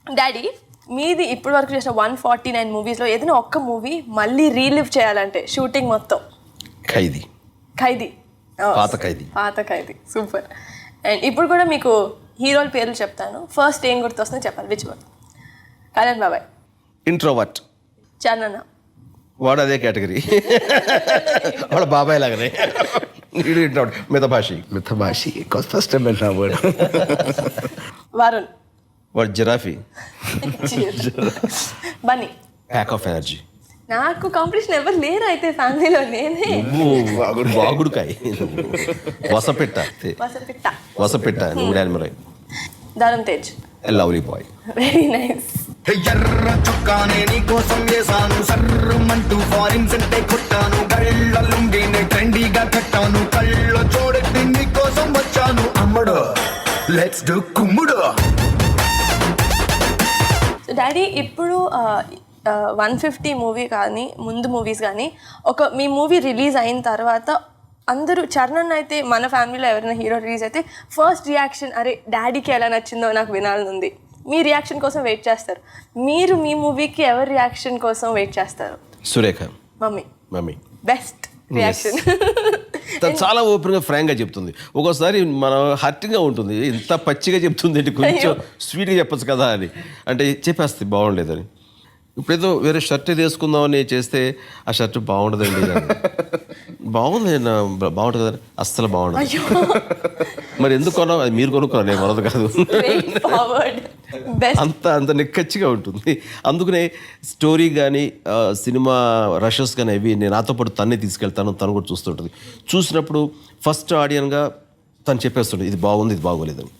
Daddy మీది ఇప్పటి వరకు చేసిన 149 మూవీస్లో ఏదైనా ఒక్క మూవీ మళ్ళీ రీలివ్ చేయాలంటే షూటింగ్ మొత్తం? ఖైదీ. పాత ఖైదీ. సూపర్. అండ్ ఇప్పుడు కూడా మీకు హీరోల పేర్లు చెప్తాను, ఫస్ట్ ఏం గుర్తొస్తుందో చెప్పాలి. Which one? కళ్యాణ్ బాబాయ్. ఇంట్రోవర్ట్. చరణ్. వాడు అదే కేటగిరీ, వాడు బాబాయ్ లాగానే. మితభాషి. ఫస్ట్ టైం విన్నా వర్డ్. వరుణ్. వాడు giraffe. Bunny. Pack of energy. నాకు కాంపిటీషన్ ఎవరు లేరు అయితే ఫ్యామిలీలో, నేనే. వాగుడుకాయ. వసపెట్ట. Dharam Tej. Lovely boy. Very nice. ఎర్ర చొక్కానే నీ కోసం చేశాను, సర్రమంటూ ఫారిన్ సెంటే కొట్టాను, కళ్ళ లుంగిని ట్రెండీగా కట్టాను, కళ్ళ చూడెత్తి నీ కోసం వచ్చాను, అమ్మడు లెట్స్ డు కుమ్ముడు. డాడీ ఇప్పుడు 150 మూవీ కానీ ముందు మూవీస్ కానీ మీ మూవీ రిలీజ్ అయిన తర్వాత అందరూ చరణ్ అయితే మన ఫ్యామిలీలో ఎవరైనా హీరో రిలీజ్ అయితే ఫస్ట్ రియాక్షన్ అరే డాడీకి ఎలా నచ్చిందో నాకు వినాలనుంది, మీ రియాక్షన్ కోసం వెయిట్ చేస్తారు. మీరు మీ మూవీకి ఎవరి రియాక్షన్ కోసం వెయిట్ చేస్తారు? సురేఖ. Mummy best reaction. తను చాలా ఓపెన్గా ఫ్రాంక్గా చెప్తుంది. ఒక్కోసారి మనం హర్టింగ్గా ఉంటుంది, ఇంత పచ్చిగా చెప్తుంది అంటే కొంచెం స్వీట్గా చెప్పచ్చు కదా అని, అంటే చెప్పేస్తుంది బాగుండలేదని. ఇప్పుడేదో వేరే షర్ట్ వేసుకుందామని చేస్తే ఆ షర్ట్ బాగుండదండి, బాగుంది బాగుంటుంది కదా, అస్సలు బాగుండదు. మరి ఎందుకు కొన్నావు? అది మీరు కొనుక్కున్నా, నేను కొనదు కాదు. అంత నిక్కచ్చిగా ఉంటుంది. అందుకనే స్టోరీ కానీ సినిమా రషెస్ కానీ అవి నేను నాతో పాటు తన్నే తీసుకెళ్తాను, తను కూడా చూస్తుంటుంది. చూసినప్పుడు ఫస్ట్ ఆడియన్గా తను చెప్పేస్తుంటుంది ఇది బాగుంది ఇది బాగోలేదని.